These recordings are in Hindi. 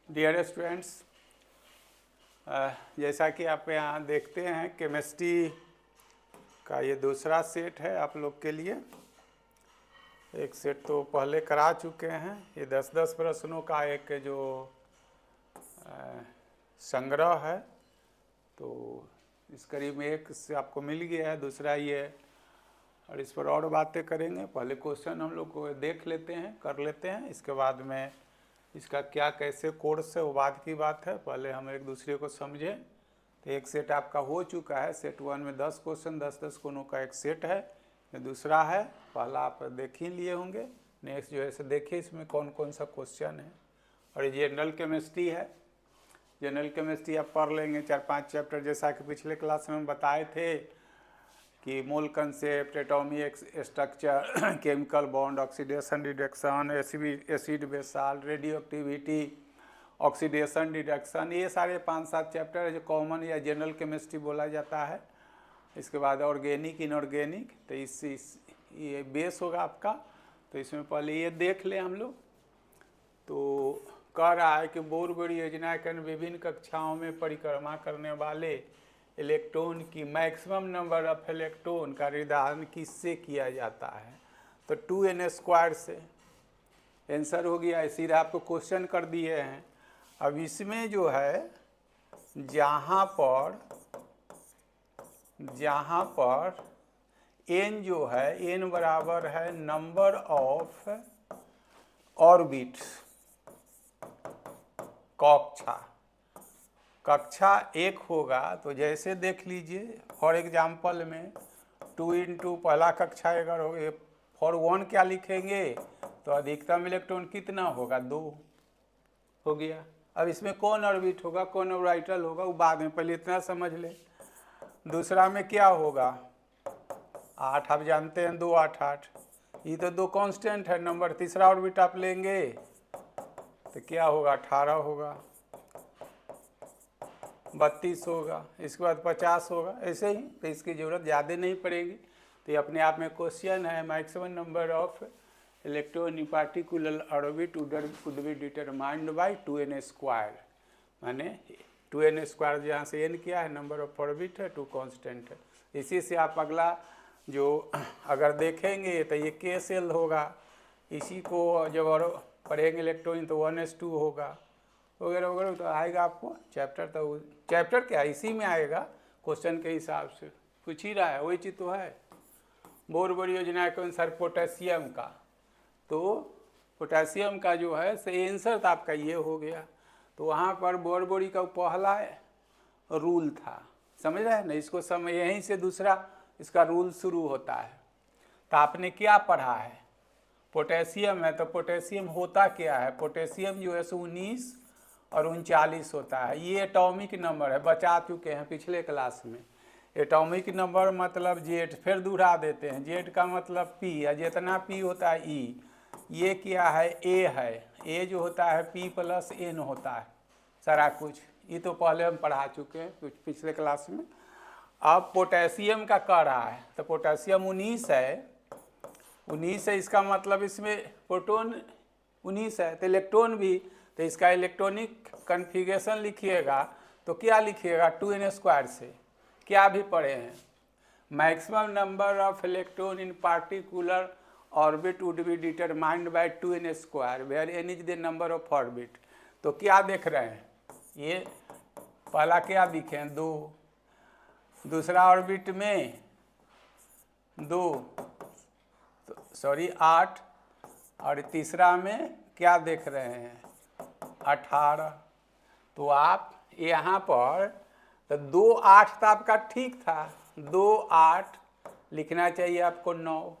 डियर स्टूडेंट्स, जैसा कि आप यहाँ देखते हैं केमिस्ट्री का ये दूसरा सेट है आप लोग के लिए। एक सेट तो पहले करा चुके हैं। ये 10-10 प्रश्नों का एक जो संग्रह है, तो इस करीब में एक से आपको मिल गया है, दूसरा ये है और इस पर और बातें करेंगे। पहले क्वेश्चन हम लोग को देख लेते हैं, कर लेते हैं, इसके बाद में इसका क्या कैसे कोर्स है वो बाद की बात है। पहले हम एक दूसरे को समझें। तो एक सेट आपका हो चुका है। सेट 1 में 10 क्वेश्चन 10-10 कोनों का एक सेट है। ये दूसरा है, पहला आप देख ही लिए होंगे। नेक्स्ट जो है से देखिए इसमें कौन कौन सा क्वेश्चन है। और ये जनरल केमिस्ट्री है। जनरल केमिस्ट्री आप पढ़ लेंगे 4-5 चैप्टर, जैसा कि पिछले क्लास में हम बताए थे कि मोल concept, atomic structure, chemical bond, oxidation reduction, acid base salt, radio activity, oxidation reduction, ये सारे 5-7 चैप्टर है जो कॉमन या जनरल केमिस्ट्री बोला जाता है। इसके बाद ऑर्गेनिक, इनऑर्गेनिक, तो ये बेस होगा आपका। तो इसमें पहले ये देख लें हम लोग। तो कह रहा है कि बोरबेरी योजना के विभिन्न कक्षाओं में परिक्रमा करने वाले इलेक्ट्रॉन की मैक्सिमम नंबर ऑफ इलेक्ट्रॉन का निर्धारण किससे किया जाता है? तो 2n² से। आंसर हो गया। सीधा आपको क्वेश्चन कर दिए हैं। अब इसमें जो है जहाँ पर n जो है, n बराबर है नंबर ऑफ ऑर्बिट, कक्षा एक होगा। तो जैसे देख लीजिए, फॉर एग्जाम्पल में 2 इंटू पहला कक्षा अगर हो गए, फॉर 1 क्या लिखेंगे? तो अधिकतम इलेक्ट्रॉन कितना होगा? 2 हो गया। अब इसमें कौन ऑर्बिट होगा, कौन ऑर्बिटल होगा, वो बाद में, पहले इतना समझ ले। दूसरा में क्या होगा? 8, आप जानते हैं 2, 8, 8, ये तो 2 कांस्टेंट है नंबर। तीसरा ऑर्बिट आप लेंगे तो क्या होगा? 18 होगा, 32 होगा, इसके बाद 50 होगा, ऐसे ही। तो इसकी ज़रूरत ज़्यादा नहीं पड़ेगी। तो ये अपने आप में क्वेश्चन है। Maximum number of electron in particular orbit would be determined by 2n²। माने 2n² जहाँ से n क्या है, नंबर ऑफ ऑर्बिट है, 2 कांस्टेंट है। इसी से आप अगला जो अगर देखेंगे तो ये k सेल होगा। इसी को जब और पढ़ेंगे इलेक्ट्रॉन तो 1s2 होगा, वगैरह वगैरह। तो आएगा आपको चैप्टर, तो चैप्टर क्या इसी में आएगा क्वेश्चन के हिसाब से। पूछ ही रहा है, वही चीज़ तो है। बोरबेरी योजना के अनुसार पोटेशियम का, तो पोटेशियम का जो है से आंसर तो आपका ये हो गया। तो वहाँ पर बोरबेरी का पहला रूल था, समझ रहे हैं ना? इसको समझ, यहीं से दूसरा इसका रूल शुरू होता है। तो आपने क्या पढ़ा है? पोटेशियम है, तो पोटेशियम होता क्या है? पोटेशियम जो है 19 और 39 होता है। ये एटॉमिक नंबर है, बचा चुके हैं पिछले क्लास में। एटॉमिक नंबर मतलब जेड, फिर दोहरा देते हैं। जेड का मतलब पी, या जितना पी होता है ई। ये क्या है? ए है। ए जो होता है p + n होता है सारा कुछ। ये तो पहले हम पढ़ा चुके हैं कुछ पिछले क्लास में। अब पोटेशियम का कह रहा है, तो पोटेशियम 19 है। 19 है, इसका मतलब इसमें प्रोटॉन 19 है, तो इलेक्ट्रॉन भी। तो इसका इलेक्ट्रॉनिक कन्फिगरेशन लिखिएगा तो क्या लिखिएगा? 2n² से। क्या भी पढ़े हैं? Maximum number of electron in particular orbit would be determined by 2n², where n is the number of orbit. तो क्या देख रहे हैं? ये पहला क्या दिखे हैं? 2, दूसरा ऑर्बिट में 2, सॉरी 8, और तीसरा में क्या देख रहे हैं? 18। तो आप यहाँ पर तो 2, 8 तो आपका ठीक था, 2, 8 लिखना चाहिए आपको। 9,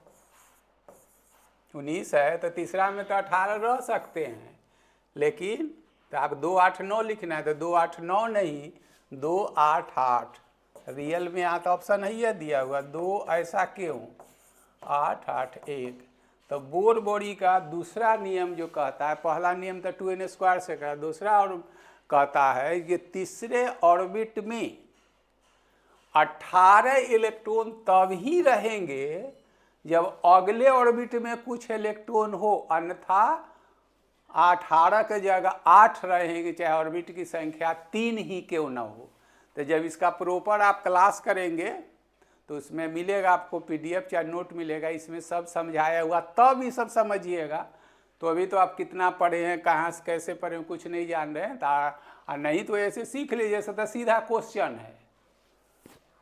19 है तो तीसरा में तो 18 रह सकते हैं, लेकिन तो आप 2, 8, 9 लिखना है। तो 2, 8, 9 नहीं, 2, 8, 8। रियल में यहाँ तो ऑप्शन नहीं है दिया हुआ। 2 ऐसा क्यों? 8, 8, 1। तो बोरबेरी का दूसरा नियम जो कहता है, पहला नियम तो 2n² से कहता है, दूसरा और कहता है कि तीसरे ऑर्बिट में 18 इलेक्ट्रॉन तब ही रहेंगे जब अगले ऑर्बिट में कुछ इलेक्ट्रॉन हो, अन्यथा 18 के जगह 8 रहेंगे, चाहे ऑर्बिट की संख्या 3 ही क्यों ना हो। तो जब इसका प्रॉपर आप क्लास करेंगे तो उसमें मिलेगा आपको PDF या नोट मिलेगा, इसमें सब समझाया हुआ, तब ये सब समझिएगा। तो अभी तो आप कितना पढ़े हैं, कहाँ से कैसे पढ़े हैं, कुछ नहीं जान रहे हैं, तो नहीं तो ऐसे सीख लीजिए। तो सीधा क्वेश्चन है,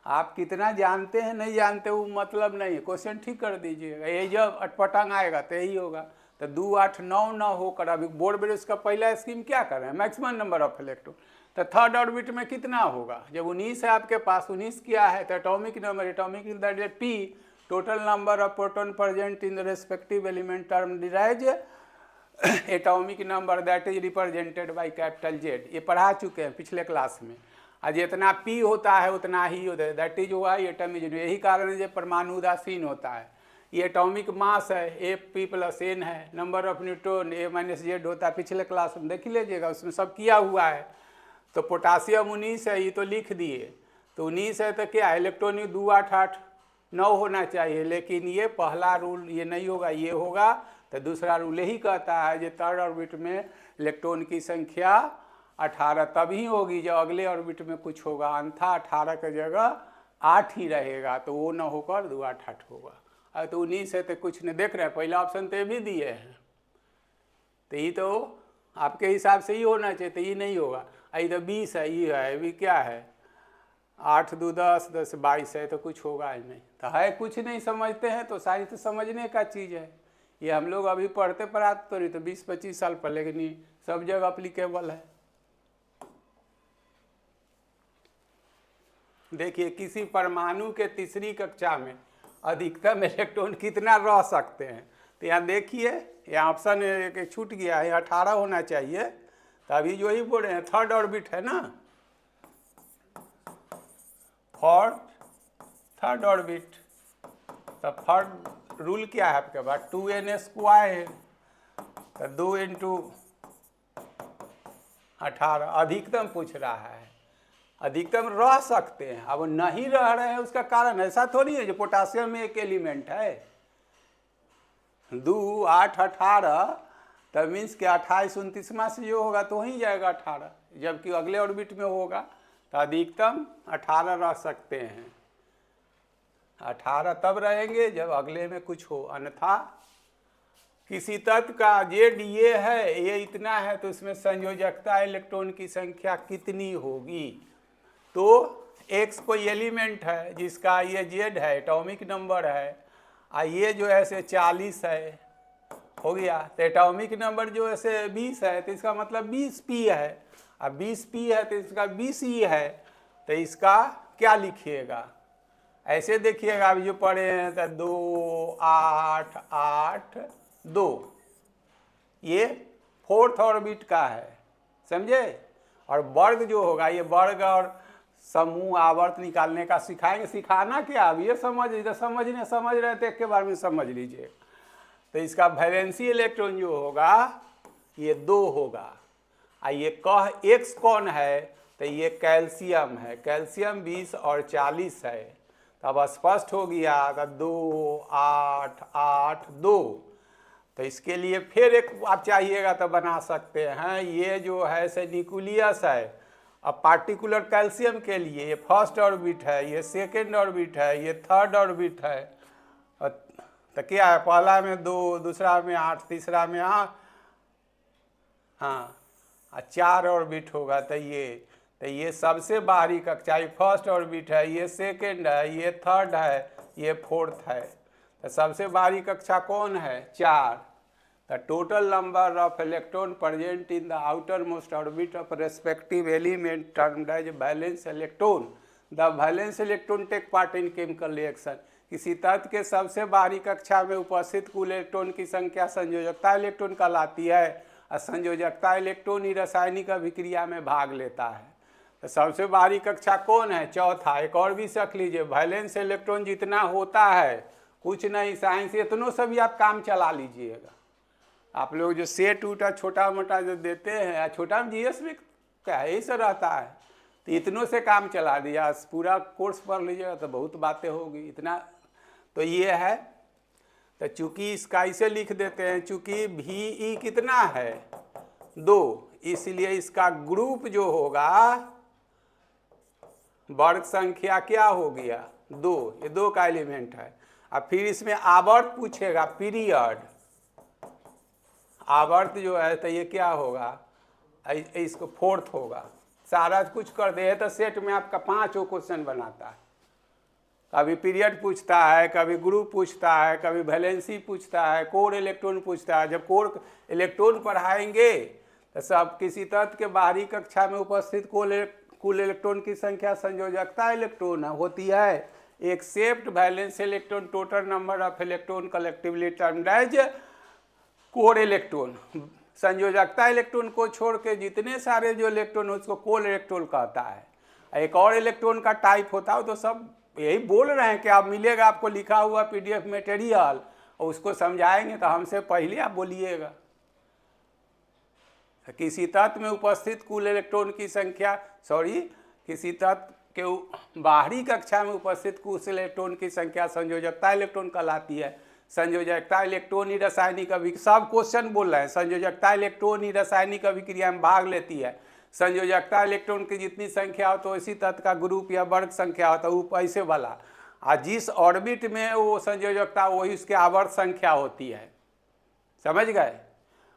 आप कितना जानते हैं नहीं जानते वो मतलब नहीं है, क्वेश्चन ठीक कर दीजिएगा। ये जब अटपटांग आएगा तो यही होगा। तो 2 8 9 ना होकर अभी बोर्ड ब्रिज का पहला स्कीम क्या कर रहे हैं, मैक्सिमम नंबर ऑफ इलेक्ट्रॉन। तो थर्ड ऑर्बिट में कितना होगा, जब 19 है आपके पास, 19 क्या है तो atomic number, atomic that is P, total number of proton present in the respective element term derives atomic number that is represented by capital Z। ये पढ़ा चुके हैं पिछले क्लास में। आज जितना P होता है उतना ही होता है, दैट इज हुआ एटम इज। यही कारण है जो परमाणु उदासीन होता है। ये एटॉमिक मास है, P+N है, नंबर ऑफ न्यूट्रॉन A-Z होता है, पिछले क्लास में देख लीजिएगा, उसमें सब किया हुआ है। तो पोटासियम 19 है, ये तो लिख दिए। तो 19 है तो क्या है, इलेक्ट्रॉनिक 2 8 8 9 होना चाहिए, लेकिन ये पहला रूल ये नहीं होगा, ये होगा। तो दूसरा रूल यही कहता है जो थर्ड ऑर्बिट में इलेक्ट्रॉन की संख्या 18 तभी होगी जब अगले ऑर्बिट में कुछ होगा, अन्यथा 18 की जगह 8 ही रहेगा, तो वो ना होकर 2 8 8 होगा। अब तो 19 है तो कुछ नहीं देख रहे हैं, पहला ऑप्शन तो ये भी दिए हैं, तो ये तो आपके हिसाब से ही होना चाहिए, तो ये नहीं होगा। ये तो 20 है, ये है, अभी क्या है 8 2 10 10 22 है, तो कुछ होगा ही नहीं। तो है कुछ नहीं समझते हैं, तो साइंस तो समझने का चीज़ है। ये हम लोग अभी पढ़ते पढ़ाते तो नहीं, तो 20-25 साल पहले, लेकिन ये सब जगह अप्लीकेबल है। देखिए किसी परमाणु के तीसरी कक्षा में अधिकतम इलेक्ट्रॉन कितना रह सकते हैं, तो यहाँ देखिए, यहाँ ऑप्शन एक छूट गया है, 18 होना चाहिए। तो अभी जो ही बोल रहे हैं थर्ड ऑर्बिट है ना, थर्ड ऑर्बिट। तो थर्ड रूल क्या है आपके पास, 2n², तो 2 × 18 अधिकतम पूछ रहा है। अधिकतम रह सकते हैं, अब नहीं रह रहे हैं उसका कारण ऐसा थोड़ी है जो पोटासियम में एक एलिमेंट है। 2 8 18 तब मीन्स कि 28 29वां से जो होगा तो वहीं जाएगा 18, जबकि अगले ऑर्बिट में होगा तो अधिकतम 18 रह सकते हैं। 18 तब रहेंगे जब अगले में कुछ हो, अन्यथा किसी तत्व का Z ये है, ये इतना है, तो उसमें संयोजकता इलेक्ट्रॉन की संख्या कितनी होगी। तो X कोई एलिमेंट है जिसका ये Z है, एटॉमिक नंबर है, ये जो है से 40 है, हो गया। तो एटॉमिक नंबर जो है से 20 है, तो इसका मतलब 20P है। अब 20P है तो इसका 20E है, तो इसका क्या लिखिएगा, ऐसे देखिएगा। अभी जो पढ़े हैं तो 2 8 8 2, ये फोर्थ ऑर्बिट का है, समझे। और वर्ग जो होगा, ये वर्ग और समूह आवर्त निकालने का सिखाएंगे। सिखाना क्या, अब ये समझ रहे थे, एक के बारे में समझ लीजिए। तो इसका वैलेंसी इलेक्ट्रॉन जो होगा ये 2 होगा। ये कह X कौन है, तो ये कैल्शियम है, कैल्शियम 20 और 40 है। तो अब स्पष्ट हो गया, 2 8 8 2। तो इसके लिए फिर एक आप चाहिएगा तो बना सकते हैं। ये जो है से न्यूक्लियस है, अब पार्टिकुलर कैल्शियम के लिए ये फर्स्ट ऑर्बिट है, ये सेकेंड ऑर्बिट है, ये थर्ड ऑर्बिट है। तो क्या है, पहला में 2, दूसरा में 8, तीसरा में 8, हाँ 4 ऑर्बिट होगा। तो ये सबसे बाहरी कक्षा, ये फर्स्ट ऑर्बिट है, ये सेकेंड है, ये थर्ड है, ये फोर्थ है। तो सबसे बाहरी कक्षा कौन है, 4। The total number of electron present in the outermost orbit of respective element termed as valence electron. The valence electron take part in chemical reaction. किसी तत्व के सबसे बाहरी कक्षा में उपस्थित कुल इलेक्ट्रॉन की संख्या संयोजकता इलेक्ट्रॉन कहलाती है, और संयोजकता इलेक्ट्रॉन ही रासायनिक अभिक्रिया में भाग लेता है। तो सबसे बाहरी कक्षा कौन है, चौथा। एक और भी रख लीजिए, वैलेंस इलेक्ट्रॉन जितना होता है कुछ नहीं, साइंस इतनों से भी आप काम चला लीजिएगा। आप लोग जो सेट उटा छोटा मोटा जो देते हैं, छोटा GS में क्या है, ऐसा रहता है, तो इतनों से काम चला दिया। पूरा कोर्स पढ़ लीजिएगा तो बहुत बातें होगी। इतना तो ये है। तो चूंकि इसका इसे लिख देते हैं, चूंकि VE कितना है 2, इसलिए इसका ग्रुप जो होगा वर्ग संख्या क्या हो गया 2, ये 2 का एलिमेंट है। अब फिर इसमें आवर्त पूछेगा, पीरियड आवर्त जो है तो ये क्या होगा, इसको 4th होगा। सारा कुछ कर दे तो सेट में आपका 5 क्वेश्चन बनाता है। कभी पीरियड पूछता है, कभी ग्रुप पूछता है, कभी वैलेंसी पूछता है, कोर इलेक्ट्रॉन पूछता है। जब कोर इलेक्ट्रॉन पढ़ाएंगे तो सब किसी तत्व के बाहरी कक्षा में उपस्थित कुल इलेक्ट्रॉन की संख्या संयोजकता इलेक्ट्रॉन होती है, except valence electron, total number of electron collectively termed as core electron. संयोजकता इलेक्ट्रॉन को छोड़ के जितने सारे जो इलेक्ट्रॉन उसको कोर इलेक्ट्रॉन कहता है। एक और इलेक्ट्रॉन का टाइप होता है, तो सब यही बोल रहे हैं कि आप मिलेगा आपको लिखा हुआ PDF मटेरियल और उसको समझाएंगे तो हमसे पहले आप बोलिएगा। किसी तत्व में उपस्थित कुल इलेक्ट्रॉन की संख्या, किसी तत्व के बाहरी कक्षा में उपस्थित कुल इलेक्ट्रॉन की संख्या संयोजकता इलेक्ट्रॉन कहलाती है। संयोजकता इलेक्ट्रॉन ही रासायनिक अभिक्रिया, सब क्वेश्चन बोल रहे हैं, संयोजकता इलेक्ट्रॉन ही रासायनिक अभिक्रिया में भाग लेती है। संयोजकता इलेक्ट्रॉन की जितनी संख्या हो तो इसी तत्व का ग्रुप या वर्ग संख्या होता है, वो ऐसे वाला। और जिस ऑर्बिट में वो संयोजकता वही उसके आवर्त संख्या होती है, समझ गए।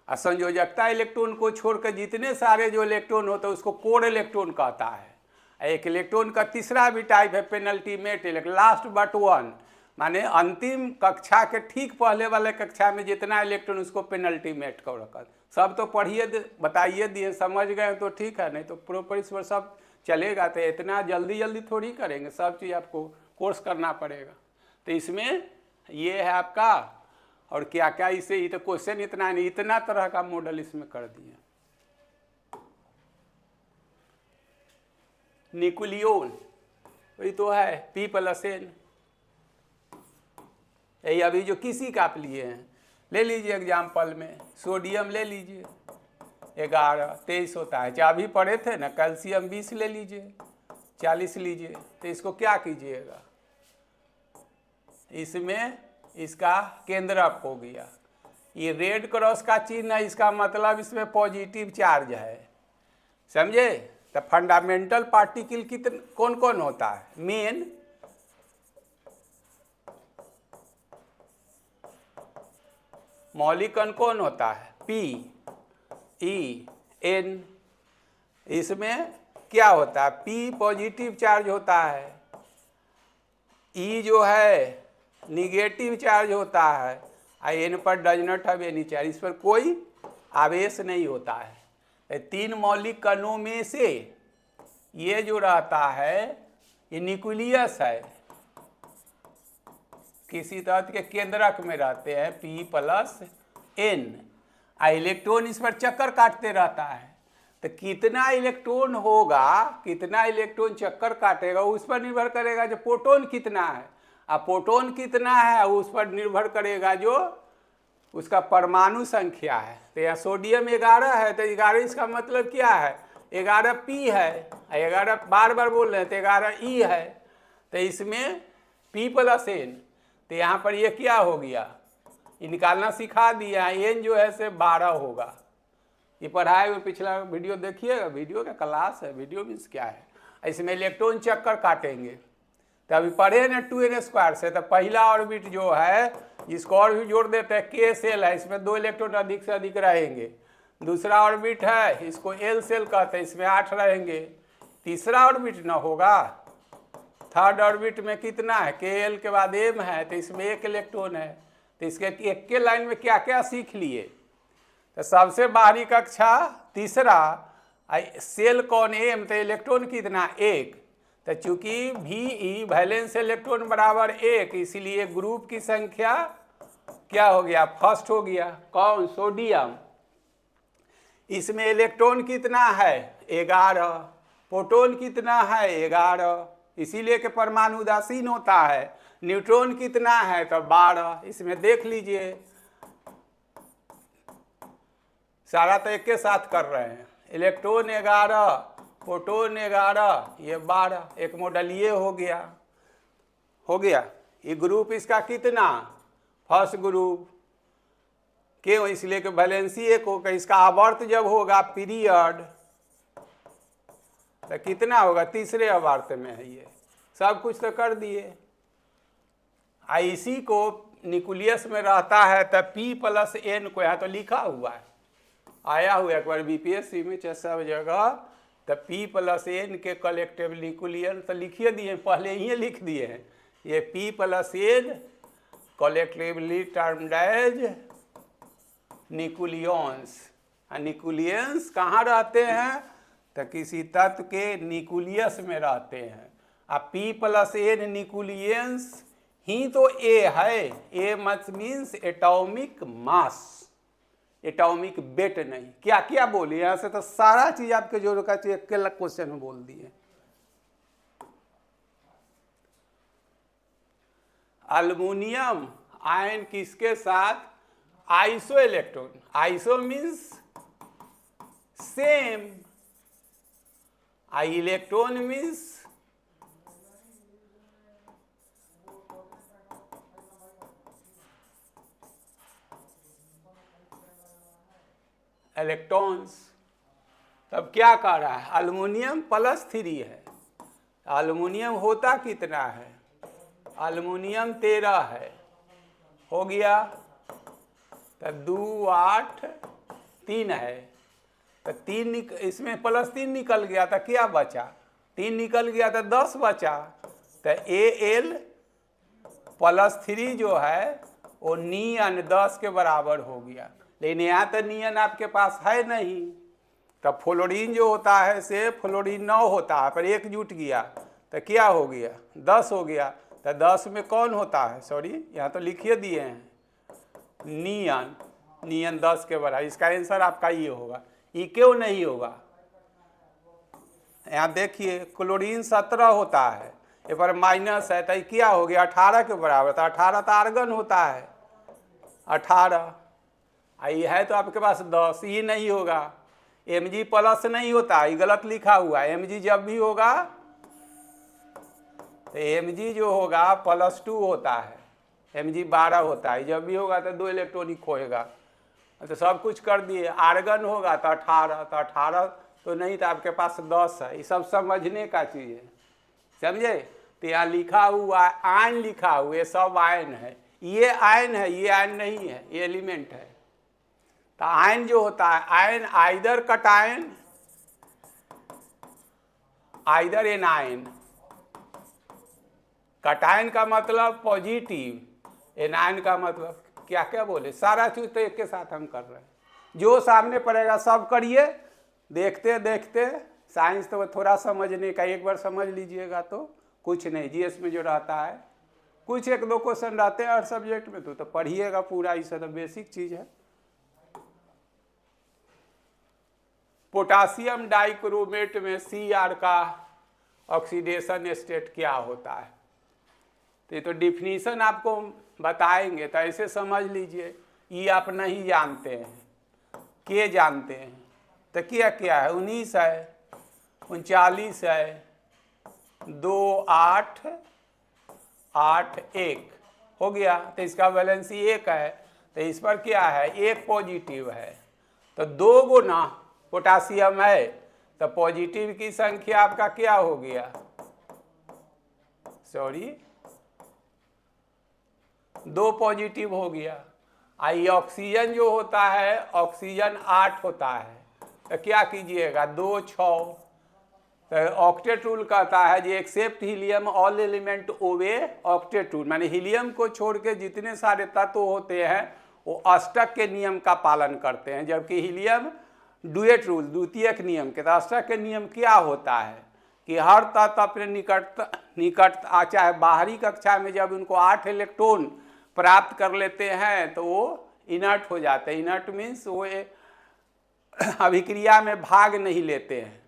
और संयोजकता इलेक्ट्रॉन को छोड़कर जितने सारे जो इलेक्ट्रॉन होते हैं उसको कोर इलेक्ट्रॉन कहता है। एक इलेक्ट्रॉन का तीसरा भी टाइप है penultimate electron, last but one, माने अंतिम कक्षा के ठीक पहले वाले कक्षा में जितना इलेक्ट्रॉन उसको पेनल्टीमेट कर रखा। सब तो पढ़िए बताइए दिए, समझ गए तो ठीक है, नहीं तो प्रॉपर इस पर सब चलेगा। तो इतना जल्दी थोड़ी करेंगे, सब चीज़ आपको कोर्स करना पड़ेगा। तो इसमें ये है आपका, और क्या क्या इसे, ये तो क्वेश्चन इतना नहीं, इतना तरह का मॉडल इसमें कर दिए। न्यूक्लियन वही तो है P+N, यही अभी जो किसी का आप लिए हैं, ले लीजिए एग्जाम्पल में सोडियम ले लीजिए 11, 23 होता है। चाहे अभी पढ़े थे ना, कैल्शियम 20 ले लीजिए, 40 लीजिए। तो इसको क्या कीजिएगा, इसमें इसका केंद्रक हो गया, ये रेड क्रॉस का चिन्ह है, इसका मतलब इसमें पॉजिटिव चार्ज है, समझे। तो फंडामेंटल पार्टिकल कितने कौन कौन होता है, मेन मौलिक कण कौन होता है, P(E)N। इसमें क्या होता है, P पॉजिटिव चार्ज होता है, E जो है निगेटिव चार्ज होता है, N पर does not have any charge, इस पर कोई आवेश नहीं होता है। 3 मौलिक कणों में से ये जो रहता है ये न्यूक्लियस है, किसी तत्व के केंद्रक में रहते हैं P+N। इलेक्ट्रॉन इस पर चक्कर काटते रहता है। तो कितना इलेक्ट्रॉन होगा, कितना इलेक्ट्रॉन चक्कर काटेगा उस पर निर्भर करेगा जो प्रोटॉन कितना है, और प्रोटॉन कितना है उस पर निर्भर करेगा जो उसका परमाणु संख्या है। तो यहाँ सोडियम 11 है, तो 11 इसका मतलब क्या है, 11 P है, 11 बार बार बोल रहे हैं तो 11 E है। तो इसमें P+N, तो यहाँ पर ये क्या हो गया, ये निकालना सिखा दिया। N जो है से 12 होगा, ये पढ़ाए हुए पिछला वीडियो देखिएगा, वीडियो का क्लास है, वीडियो मीन्स क्या है। इसमें इलेक्ट्रॉन चक्कर काटेंगे, तो अभी पढ़े ना 2n² से, तो पहला ऑर्बिट जो है इसको और भी जोड़ देते हैं, K सेल है, इसमें 2 इलेक्ट्रॉन अधिक से अधिक रहेंगे। दूसरा ऑर्बिट है इसको L सेल कहते हैं, इसमें 8 रहेंगे। तीसरा ऑर्बिट ना होगा, थर्ड ऑर्बिट में कितना है, Kl के बाद M है, तो इसमें 1 इलेक्ट्रॉन है। तो इसके एक के लाइन में क्या क्या सीख लिए, तो सबसे बाहरी कक्षा तीसरा, सेल कौन M, तो इलेक्ट्रॉन कितना 1। तो चूंकि VE वैलेंस इलेक्ट्रॉन बराबर 1, इसलिए ग्रुप की संख्या क्या हो गया, फर्स्ट हो गया, कौन, सोडियम। इसमें इलेक्ट्रॉन कितना है 11, प्रोटॉन कितना है 11, इसीलिए कि परमाणु उदासीन होता है। न्यूट्रॉन कितना है तो 12, इसमें देख लीजिए, सारा तो एक के साथ कर रहे हैं। इलेक्ट्रॉन 11, प्रोटॉन 11, ये 12, एक मॉडल ये हो गया। ये ग्रुप इसका कितना, फर्स्ट ग्रुप क्यों? इसलिए कि वैलेंसी एक होगा, इसका आवर्त जब होगा पीरियड तो कितना होगा? तीसरे आवर्त में है। ये सब कुछ तो कर दिए। इसी को न्यूक्लियस में रहता है तो P प्लस N को यहाँ तो लिखा हुआ है, आया हुआ एक बार बीपीएससी में सब जगह। तो P प्लस N के कलेक्टिव न्यूक्लियन तो लिखिए दिए, पहले ही लिख दिए हैं। ये P plus N collectively termed as nucleons. Nucleons कहाँ रहते हैं? तो किसी तत्व के न्यूक्लियस में रहते हैं। अब P प्लस N न्यूक्लियंस ही तो A है। A much means atomic mass, atomic weight नहीं। क्या क्या बोले यहाँ से? तो सारा चीज आपके जो का चाहिए क्वेश्चन में बोल दिए। अल्युमिनियम आयन किसके साथ? Iso electron. Iso means same, electron means electrons. तब क्या कह रहा है? अल्युमिनियम +3 है। अल्युमिनियम होता कितना है? अल्युमिनियम 13 है, हो गया। तो 2 8 3 है, तो 3 इसमें +3 निकल गया तो क्या बचा? 3 निकल गया तो 10 बचा। तो Al +3 जो है वो नियन 10 के बराबर हो गया। लेकिन यहाँ तो नियन आपके पास है नहीं। तो फ्लोरीन जो होता है से फ्लोरीन 9 होता है, पर एक जुट गया तो क्या हो गया? 10 हो गया। तो 10 में कौन होता है? सॉरी, यहाँ तो लिखिए दिए हैं नियन। नियन 10 के बराबर। इसका आंसर आपका ये होगा। ये क्यों नहीं होगा? यहाँ देखिए क्लोरीन 17 होता है, ये पर माइनस है तो क्या हो गया? 18 के बराबर। तो 18 तो आर्गन होता है, 18। ये है तो आपके पास 10। ये नहीं होगा। Mg प्लस नहीं होता, ये गलत लिखा हुआ है। Mg जब भी होगा तो Mg जो होगा +2 होता है, Mg 12 होता है। जब भी होगा तो 2 इलेक्ट्रॉन ही खोएगा। तो सब कुछ कर दिए। आर्गन होगा तो 18, तो 18 तो नहीं, तो आपके पास 10 है। ये सब समझने का चीज़ है, समझे? तो यहाँ लिखा हुआ है आयन, लिखा हुआ है सब आयन है। ये आयन है, ये आयन नहीं है, ये एलिमेंट है। तो आयन जो होता है, ion either cation either anion. Cation का मतलब पॉजिटिव, एनायन का मतलब क्या क्या बोले? सारा चीज तो एक के साथ हम कर रहे हैं। जो सामने पड़ेगा सब करिए, देखते देखते। साइंस तो थोड़ा समझने का, एक बार समझ लीजिएगा तो कुछ नहीं। जीएस में जो रहता है कुछ 1-2 क्वेश्चन रहते हैं हर सब्जेक्ट में, तो पढ़िएगा पूरा। इससे तो बेसिक चीज है। पोटासियम डाइक्रोमेट में Cr का ऑक्सीडेशन स्टेट क्या होता है? तो ये तो डिफिनीशन आपको बताएंगे, तो ऐसे समझ लीजिए। ये आप नहीं जानते हैं, के जानते हैं? तो क्या क्या है? 19 है, 39 है, 2 8 8 1 हो गया। तो इसका वैलेंसी 1 है। तो इस पर क्या है? 1 पॉजिटिव है। तो 2 गुना पोटासियम है, तो पॉजिटिव की संख्या आपका क्या हो गया? सॉरी, 2 पॉजिटिव हो गया। आई ऑक्सीजन जो होता है, ऑक्सीजन 8 होता है। तो क्या कीजिएगा? 2 6। तो ऑक्टेट रूल कहता है जी except helium all element obey octet rule. माने हीलियम को छोड़ के जितने सारे तत्व होते हैं वो अष्टक के नियम का पालन करते हैं, जबकि हीलियम डुएट रूल, द्वितीयक नियम के। तो अष्टक के नियम क्या होता है कि हर तत्व अपने निकट चाहे बाहरी कक्षा में जब उनको 8 इलेक्ट्रॉन प्राप्त कर लेते हैं तो वो इनर्ट हो जाते हैं। इनर्ट मीन्स वो अभिक्रिया में भाग नहीं लेते हैं।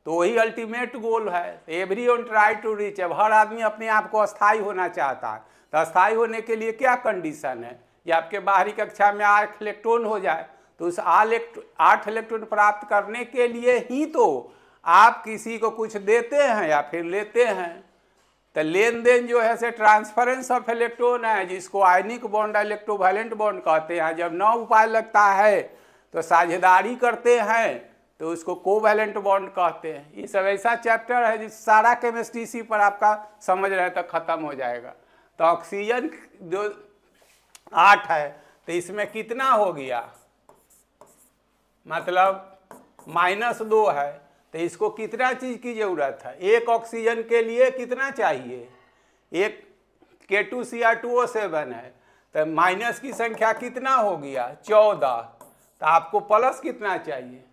तो वही अल्टीमेट गोल है। Everyone try to reach. अब हर आदमी अपने आप को अस्थायी होना चाहता है। तो अस्थायी होने के लिए क्या कंडीशन है? या आपके बाहरी कक्षा में 8 इलेक्ट्रॉन हो जाए। तो उस 8 इलेक्ट्रॉन प्राप्त करने के लिए ही तो आप किसी को कुछ देते हैं या फिर लेते हैं। तो लेन देन जो है से ट्रांसफरेंस ऑफ इलेक्ट्रॉन है, जिसको आयनिक बॉन्ड इलेक्ट्रोवैलेंट बॉन्ड कहते हैं। जब 9 उपाय लगता है तो साझेदारी करते हैं तो उसको कोवैलेंट बॉन्ड कहते हैं। ये सब ऐसा चैप्टर है जिस सारा केमिस्ट्री इसी पर आपका समझ रहे तो खत्म हो जाएगा। तो ऑक्सीजन जो 8 है तो इसमें कितना हो गया, मतलब -2 है, तो इसको कितना चीज़ की ज़रूरत है? एक ऑक्सीजन के लिए कितना चाहिए? एक K2Cr2O7 है तो माइनस की संख्या कितना हो गया? 14। तो आपको प्लस कितना चाहिए?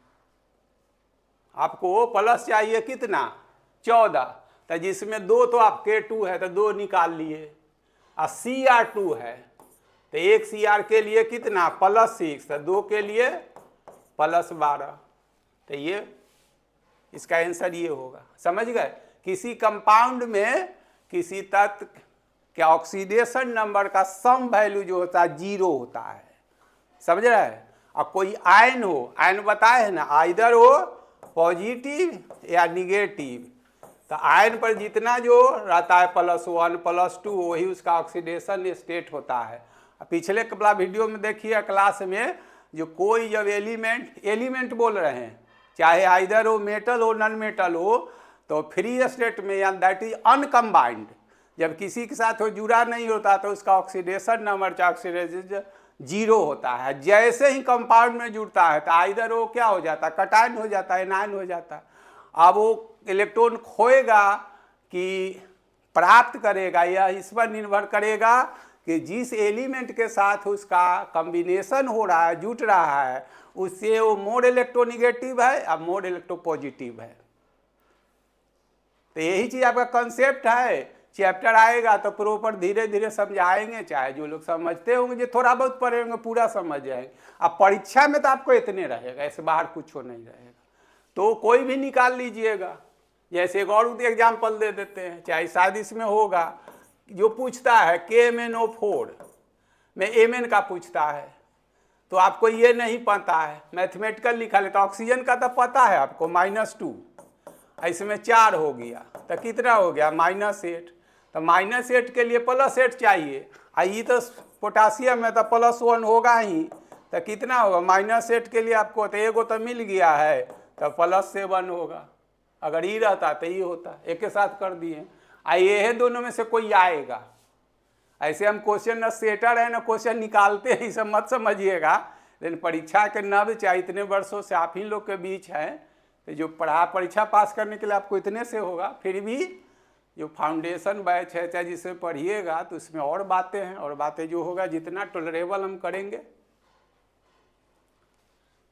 आपको प्लस चाहिए कितना? 14। तो जिसमें 2 तो आप K2 है तो 2 निकाल लिए, और Cr2 है तो एक Cr के लिए कितना? +6, तो 2 के लिए +12। तो ये इसका आंसर ये होगा। समझ गए? किसी कंपाउंड में किसी तत्व के ऑक्सीडेशन नंबर का सम वैल्यू जो होता है 0 होता है। समझ रहे हैं? अब कोई आयन हो, आयन बताए है ना, आइदर हो पॉजिटिव या निगेटिव, तो आयन पर जितना जो रहता है +1 +2 वही उसका ऑक्सीडेशन स्टेट होता है। पिछले कपड़ा वीडियो में देखिए क्लास में, जो कोई जब एलिमेंट बोल रहे हैं, चाहे आइदर हो मेटल हो नॉन मेटल हो, तो फ्री स्टेट में या दैट इज अनकम्बाइंड, जब किसी के साथ वो जुड़ा नहीं होता तो उसका ऑक्सीडेशन नंबर ऑक्सीडेशन 0 होता है। जैसे ही कंपाउंड में जुड़ता है तो आइदर वो क्या हो जाता है? कटायन हो जाता है, एनायन हो जाता है। अब वो इलेक्ट्रॉन खोएगा कि प्राप्त करेगा, यह इस पर निर्भर करेगा कि जिस एलिमेंट के साथ उसका कॉम्बिनेशन हो रहा है, जुट रहा है, उससे वो मोर इलेक्ट्रोनिगेटिव है और मोर इलेक्ट्रोपॉजिटिव है। तो यही चीज़ आपका कंसेप्ट है। चैप्टर आएगा तो प्रॉपर धीरे धीरे समझाएंगे, चाहे जो लोग समझते होंगे, जो थोड़ा बहुत पढ़े होंगे पूरा समझ जाएंगे। अब परीक्षा में तो आपको इतने रहेगा, ऐसे बाहर कुछ नहीं रहेगा। तो कोई भी निकाल लीजिएगा। जैसे एक और एग्जाम्पल दे देते हैं, चाहे शायद इसमें होगा, जो पूछता है KMnO4 में Mn का पूछता है, तो आपको ये नहीं पता है, मैथमेटिकल लिखा लेता। ऑक्सीजन का तो पता है आपको -2, इसमें 4 हो गया तो कितना हो गया? -8। तो -8 के लिए +8 चाहिए, ये तो पोटासियम है तो +1 होगा ही, तो कितना होगा? -8 के लिए आपको तो एगो तो मिल गया है तो +7 होगा। अगर ये रहता तो ये होता, एक के साथ कर दिए। ये है दोनों में से कोई आएगा। ऐसे हम क्वेश्चन न सेटर है ना क्वेश्चन निकालते हैं, सब मत समझिएगा। लेकिन परीक्षा के नब चाहे इतने वर्षों से आप ही लोग के बीच हैं, तो जो परीक्षा पास करने के लिए आपको इतने से होगा। फिर भी जो फाउंडेशन बैच है, चाहे जिसे पढ़िएगा, तो उसमें और बातें हैं, और बातें जो होगा जितना टॉलरेबल हम करेंगे।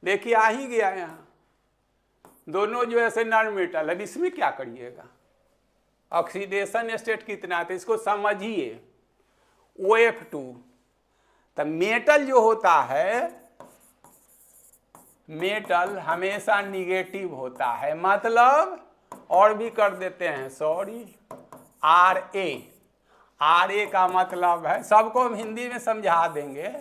देखिए आ ही गया यहाँ, दोनों जो ऐसे नॉन मेटल। अब इसमें क्या करिएगा? ऑक्सीडेशन स्टेट कितना है तो इसको समझिए। OF2, तो मेटल जो होता है, मेटल हमेशा निगेटिव होता है। मतलब और भी कर देते हैं, सॉरी, RA का मतलब है, सबको हम हिंदी में समझा देंगे।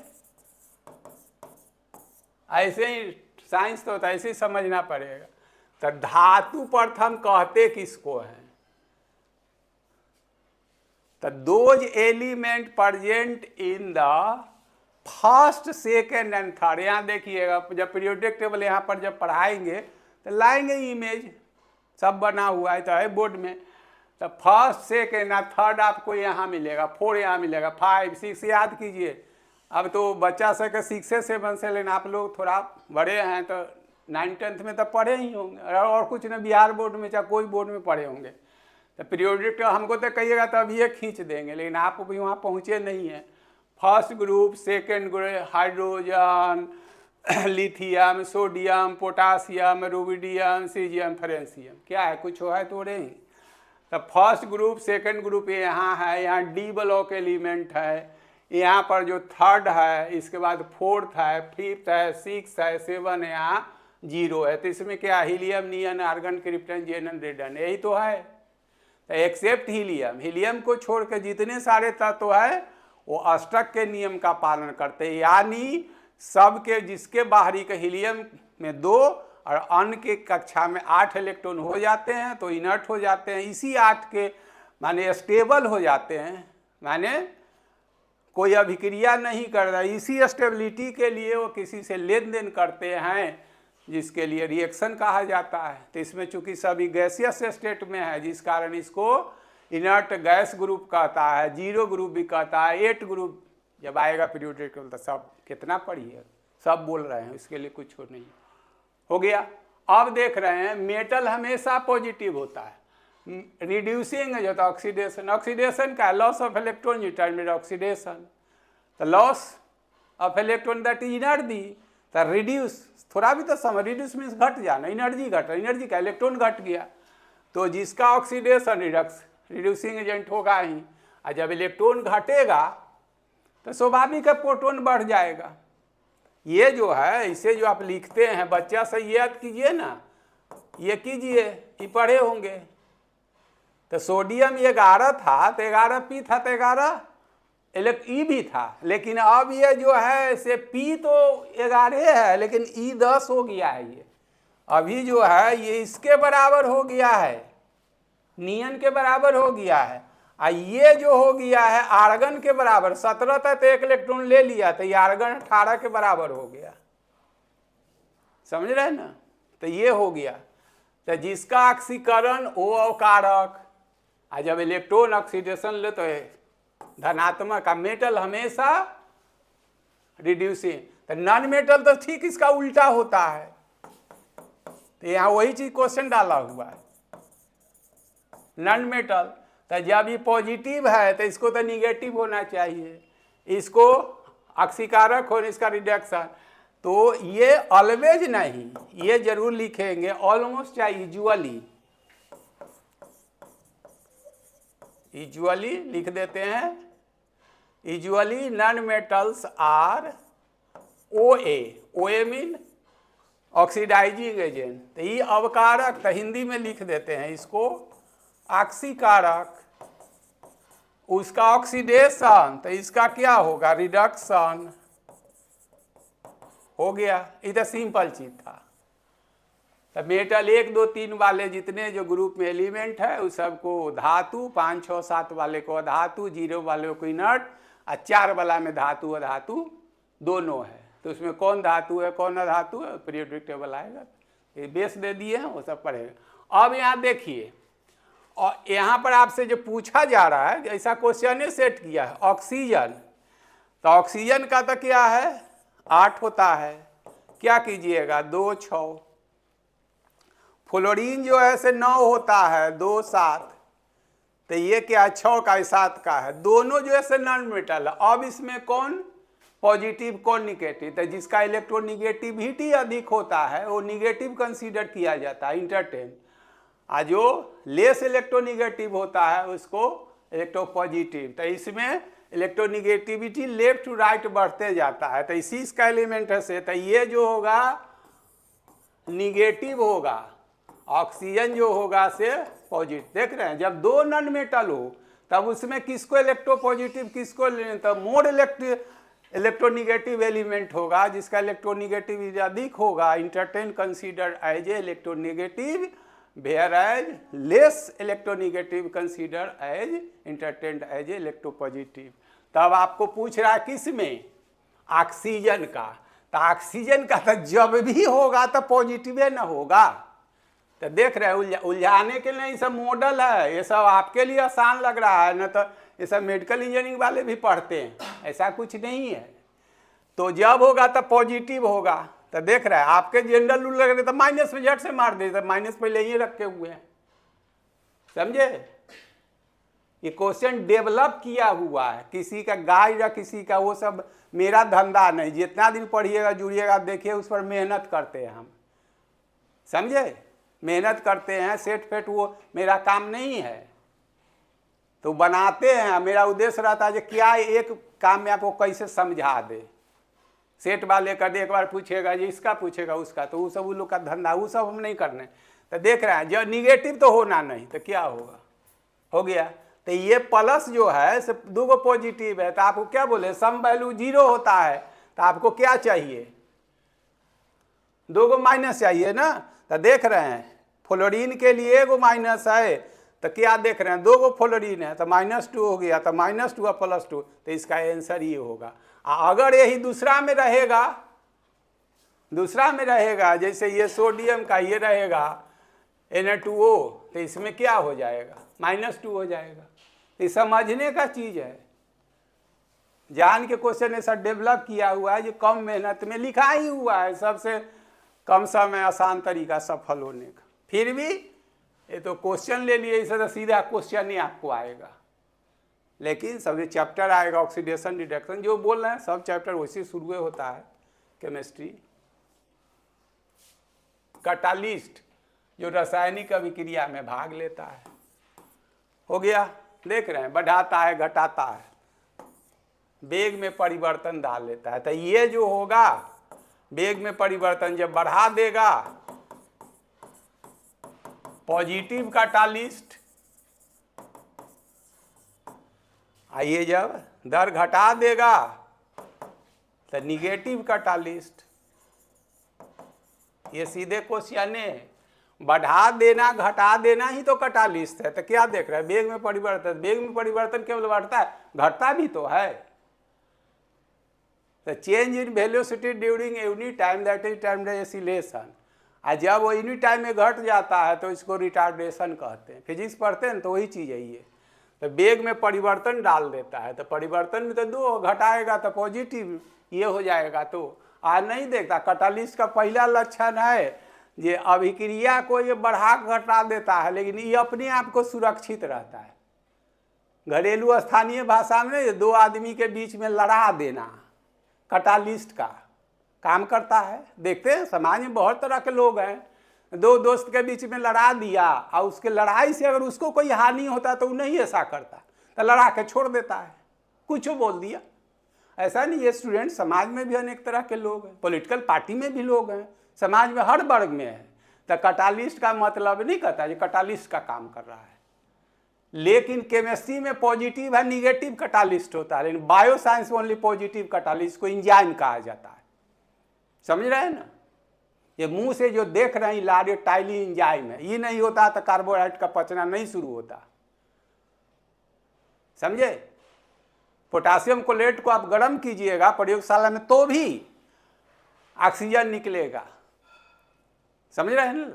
ऐसे ही साइंस तो होता है, ऐसे ही समझना पड़ेगा। तो धातु प्रथम कहते किसको हैं? तो those element present in the first second and third. यहाँ देखिएगा, जब पीरियोडिक टेबल यहाँ पर जब पढ़ाएंगे तो लाएंगे इमेज, सब बना हुआ है तो है बोर्ड में। तो फर्स्ट सेकेंड और थर्ड आपको यहाँ मिलेगा, 4 यहाँ मिलेगा, 5 6 याद कीजिए। अब तो बच्चा सबके 6 से 7 से, लेकिन आप लोग थोड़ा बड़े हैं तो 9 10th में तो पढ़े ही होंगे, और कुछ न बिहार बोर्ड में चाहे कोई बोर्ड में पढ़े होंगे। तो पीरियोडिक हमको तो कहिएगा तो अब ये खींच देंगे, लेकिन आप भी वहाँ पहुँचे नहीं हैं। First group, second group, hydrogen, lithium, sodium, potassium, rubidium, caesium, francium, क्या है? कुछ है तो नहीं। तो फर्स्ट ग्रुप, सेकेंड ग्रुप यहाँ है, यहाँ D ब्लॉक एलिमेंट है, यहाँ पर जो थर्ड है, इसके बाद 4th है, 5th है, 6th है, 7 है, यहाँ 0 है। तो इसमें क्या? हीलियम, नियन, आर्गन, क्रिप्टन, जेनन, रेडन, यही तो है। तो एक्सेप्ट हीलियम, हीलियम को छोड़ के जितने सारे तत्व है वो अष्टक के नियम का पालन करते हैं, यानी सबके जिसके बाहरी के हीलियम में 2 और अन्य के कक्षा में 8 इलेक्ट्रॉन हो जाते हैं तो इनर्ट हो जाते हैं। इसी 8 के माने स्टेबल हो जाते हैं, माने कोई अभिक्रिया नहीं कर रहा। इसी स्टेबिलिटी के लिए वो किसी से लेन देन करते हैं, जिसके लिए रिएक्शन कहा जाता है। तो इसमें चूंकि सभी गैसियस स्टेट में है, जिस कारण इसको इनर्ट गैस ग्रुप कहता है, जीरो ग्रुप भी कहता है, 8 ग्रुप जब आएगा पीरियोडिक टेबल तो सब कितना पढ़िए, सब बोल रहे हैं, इसके लिए कुछ नहीं हो गया। अब देख रहे हैं मेटल हमेशा पॉजिटिव होता है, रिड्यूसिंग जो था ऑक्सीडेशन, ऑक्सीडेशन का loss of electron determinate oxidation, तो loss of electron that is energy, तो रिड्यूस थोड़ा भी तो समझ, रिड्यूस मीन्स घट जाना, एनर्जी घट, एनर्जी का इलेक्ट्रॉन घट गया, तो जिसका ऑक्सीडेशन रिडक्स रिड्यूसिंग एजेंट होगा ही। और जब इलेक्ट्रॉन घटेगा तो स्वाभाविक है प्रोटॉन बढ़ जाएगा। ये जो है इसे जो आप लिखते हैं बच्चा से याद कीजिए ना, ये कीजिए, ये पढ़े होंगे। तो सोडियम 11 था तो 11 पी था तो 11 ई भी था, लेकिन अब ये जो है से पी तो 11 है लेकिन ई 10 हो गया है। ये अभी जो है ये इसके बराबर हो गया है, नियन के बराबर हो गया है, और ये जो हो गया है आर्गन के बराबर। 17 था तो 1 इलेक्ट्रॉन ले लिया तो ये आर्गन 18 के बराबर हो गया, समझ रहे हैं ना। तो ये हो गया, तो जिसका ऑक्सीकरण ओ अवकारक, और जब इलेक्ट्रॉन ऑक्सीडेशन ले तो धनात्मक का मेटल हमेशा रिड्यूसिंग, तो नॉन मेटल तो ठीक इसका उल्टा होता है। तो यहाँ वही चीज क्वेश्चन डाला हुआ है, नॉन मेटल तो जब ये पॉजिटिव है तो इसको तो निगेटिव होना चाहिए, इसको ऑक्सीकारक हो, इसका रिडक्शन। तो ये ऑलवेज नहीं, ये जरूर लिखेंगे, ऑलमोस्ट चाहिए, यूजुअली लिख देते हैं। Usually non metals are OA mean oxidising agent, तो ये अवकारक, तो हिंदी में लिख देते हैं इसको ऑक्सीकारक, उसका ऑक्सीडेशन, तो इसका क्या होगा, रिडक्शन हो गया। ये तो सिंपल चीज था। तो मेटल 1, 2, 3 वाले जितने जो ग्रुप में एलिमेंट है उस सबको धातु, 5, 6, 7 वाले को धातु, 0 वाले को इनर्ट, और 4 वाला में धातु अधातु दोनों है। तो उसमें कौन धातु है कौन अधातु है पीरियोडिक टेबल आएगा, ये बेस दे दिए हैं, वो सब पढ़ेगा। अब यहाँ देखिए, और यहाँ पर आपसे जो पूछा जा रहा है, ऐसा क्वेश्चन सेट किया है, ऑक्सीजन, तो ऑक्सीजन का तो क्या है 8 होता है, क्या कीजिएगा 2, 6। फ्लोरीन जो है से 9 होता है, 2, 7, तो ये क्या 6 का 7 का है, दोनों जो है से नॉन मेटल है। अब इसमें कौन पॉजिटिव कौन निगेटिव, तो जिसका इलेक्ट्रोनिगेटिविटी अधिक होता है वो निगेटिव कंसीडर किया जाता है, इंटरटेन, और जो लेस इलेक्ट्रोनिगेटिव होता है उसको इलेक्ट्रोपॉजिटिव। तो इसमें इलेक्ट्रोनिगेटिविटी लेफ्ट टू राइट बढ़ते जाता है, तो इसी इसका एलिमेंट है से, तो ये जो होगा निगेटिव होगा, ऑक्सीजन जो होगा से पॉजिटिव। देख रहे हैं जब 2 नॉन मेटल हो तब उसमें किसको इलेक्ट्रोपॉजिटिव किसको, तो मोर इलेक्ट्रोनिगेटिव एलिमेंट होगा, जिसका इलेक्ट्रोनिगेटिव अधिक होगा, entertain considered as a electronegative, whereas less electronegative considered as entertained as electropositive। तब आपको पूछ रहा है किस में, ऑक्सीजन का, तो ऑक्सीजन का तो जब भी होगा तो पॉजिटिव है ना होगा। तो देख रहे हैं उलझाने के लिए ये सब मॉडल है, ये सब आपके लिए आसान लग रहा है, ना तो ये सब मेडिकल इंजीनियरिंग वाले भी पढ़ते हैं, ऐसा कुछ नहीं है। तो जब होगा तो पॉजिटिव होगा, तो देख रहे हैं आपके जनरल रूल लग रहे तो माइनस में झट से मार दे, तो माइनस पहले ही रखे हुए हैं, समझे। ये क्वेश्चन डेवलप किया हुआ है, किसी का गाइड या किसी का वो सब मेरा धंधा नहीं। जितना दिन पढ़िएगा जुड़िएगा देखिए, उस पर मेहनत करते हैं हम, समझे, मेहनत करते हैं। सेट फेट वो मेरा काम नहीं है, तो बनाते हैं। मेरा उद्देश्य रहता है कि क्या एक काम में आपको कैसे समझा दे। सेट वाले कर दे, एक बार पूछेगा जी इसका पूछेगा उसका, तो वो सब उन लोग का धंधा, वो सब हम नहीं करने। तो देख रहे हैं जब निगेटिव तो होना नहीं, तो क्या होगा, हो गया। तो ये प्लस जो है सिर्फ 2 पॉजिटिव है, तो आपको क्या बोले सम वैल्यू 0 होता है, तो आपको क्या चाहिए 2 माइनस चाहिए ना। तो देख रहे हैं फ्लोरीन के लिए 1 माइनस है, तो क्या देख रहे हैं, 2 गो फ्लोरीन है तो -2 हो गया, तो -2 और +2, तो इसका आंसर ये होगा। अगर यही दूसरा में रहेगा, जैसे ये सोडियम का ये रहेगा Na2O, तो इसमें क्या हो जाएगा, -2 हो जाएगा। ये समझने का चीज़ है, जान के क्वेश्चन ऐसा डेवलप किया हुआ है जो कम मेहनत में लिखा ही हुआ है, सबसे कम समय आसान तरीका सफल होने का। फिर भी ये तो क्वेश्चन ले लिए, इसे तो सीधा क्वेश्चन ही आपको आएगा, लेकिन सभी चैप्टर आएगा ऑक्सीडेशन रिडक्शन, जो बोल रहे हैं सब चैप्टर वैसे शुरू होता है। केमिस्ट्री कैटालिस्ट जो रासायनिक अभिक्रिया में भाग लेता है, हो गया। देख रहे हैं, बढ़ाता है घटाता है, वेग में परिवर्तन डाल लेता है। तो ये जो होगा वेग में परिवर्तन जब बढ़ा देगा पॉजिटिव कैटालिस्ट, आइए जब दर घटा देगा तो निगेटिव कैटालिस्ट। ये सीधे क्वेश्चन है, बढ़ा देना घटा देना ही तो कैटालिस्ट है। तो क्या देख रहा है, वेग में परिवर्तन, वेग में परिवर्तन केवल बढ़ता है, घटता भी तो है। तो change in velocity during any time, that is time acceleration. और जब वो एनी टाइम में घट जाता है तो इसको रिटार्डेशन कहते हैं। फिजिक्स पढ़ते हैं तो वही चीज़ है ये। तो वेग में परिवर्तन डाल देता है, तो परिवर्तन में तो 2 घटाएगा तो पॉजिटिव ये हो जाएगा। तो आज नहीं देखता, कैटालिस्ट का पहला लक्षण है ये अभिक्रिया को ये बढ़ा घटा देता है, लेकिन ये अपने आप को सुरक्षित रहता है। घरेलू स्थानीय भाषा में ये 2 आदमी के बीच में लड़ा देना कैटालिस्ट का काम करता है। देखते हैं समाज में बहुत तरह के लोग हैं, 2 दोस्त के बीच में लड़ा दिया और उसके लड़ाई से अगर उसको कोई हानि होता तो वो नहीं ऐसा करता, तो लड़ा के छोड़ देता है, कुछ बोल दिया। ऐसा नहीं, ये स्टूडेंट समाज में भी अनेक तरह के लोग हैं, पॉलिटिकल पार्टी में भी लोग हैं, समाज में हर वर्ग में है। तो कैटालिस्ट का मतलब नहीं कहता ये कैटालिस्ट का काम कर रहा है। लेकिन केमिस्ट्री में पॉजिटिव है निगेटिव कैटालिस्ट होता है, लेकिन बायो साइंस में ओनली पॉजिटिव कैटालिस्ट को एंजाइम कहा जाता है। समझ रहे हैं ना, ये मुंह से जो देख रहे हैं लारेटाइली एंजाइम है, ये नहीं होता तो कार्बोहाइड्रेट का पचना नहीं शुरू होता। समझे, पोटासियम क्लोरेट को आप गर्म कीजिएगा प्रयोगशाला में तो भी ऑक्सीजन निकलेगा। समझ रहे हैं ना,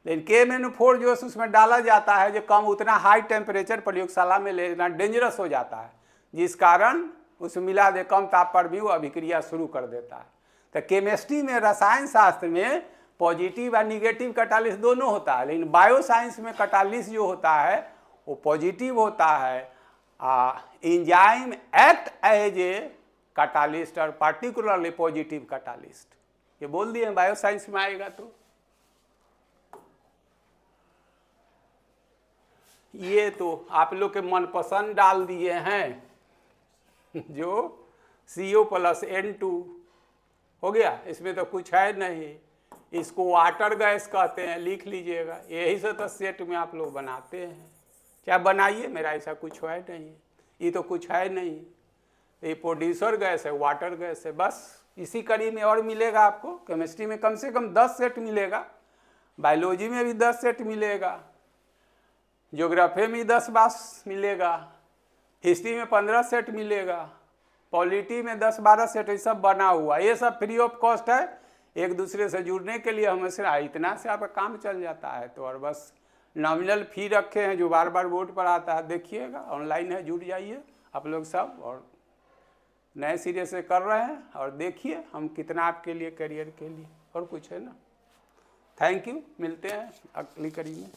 लेकिन KMnO4 जो उसमें डाला जाता है जो कम, उतना हाई टेम्परेचर प्रयोगशाला में लेना डेंजरस हो जाता है, जिस कारण उसमें मिला दे कम ताप पर भी वो अभिक्रिया शुरू कर देता है। तो केमिस्ट्री में, रसायन शास्त्र में पॉजिटिव और निगेटिव कैटालिस्ट दोनों होता है, लेकिन बायो साइंस में कैटालिस्ट जो होता है वो पॉजिटिव होता है। Enzyme act as a catalyst और पार्टिकुलरली पॉजिटिव कैटालिस्ट, ये बोल दिए बायो साइंस में आएगा। तो ये तो आप लोग के मनपसंद डाल दिए हैं जो CO+N2 हो गया, इसमें तो कुछ है नहीं, इसको वाटर गैस कहते हैं, लिख लीजिएगा। यही से तो सेट में आप लोग बनाते हैं, क्या बनाइए, मेरा ऐसा कुछ है नहीं, ये तो कुछ है नहीं, ये प्रोड्यूसर गैस है, वाटर गैस है, बस। इसी कड़ी में और मिलेगा आपको, केमिस्ट्री में कम से कम 10 सेट मिलेगा, बायोलॉजी में भी 10 सेट मिलेगा, ज्योग्राफी में 10 मिलेगा, हिस्ट्री में 15 सेट मिलेगा, पॉलिटी में 10-12 सेट, ये सब बना हुआ, ये सब फ्री ऑफ कॉस्ट है। एक दूसरे से जुड़ने के लिए हमें से इतना से आपका काम चल जाता है। तो और बस नॉमिनल फी रखे हैं जो बार बार बोर्ड पर आता है, देखिएगा ऑनलाइन है, जुड़ जाइए आप लोग सब, और नए सिरे से कर रहे हैं, और देखिए हम कितना आपके लिए करियर के लिए, और कुछ है ना। थैंक यू, मिलते हैं अगली कड़ी में।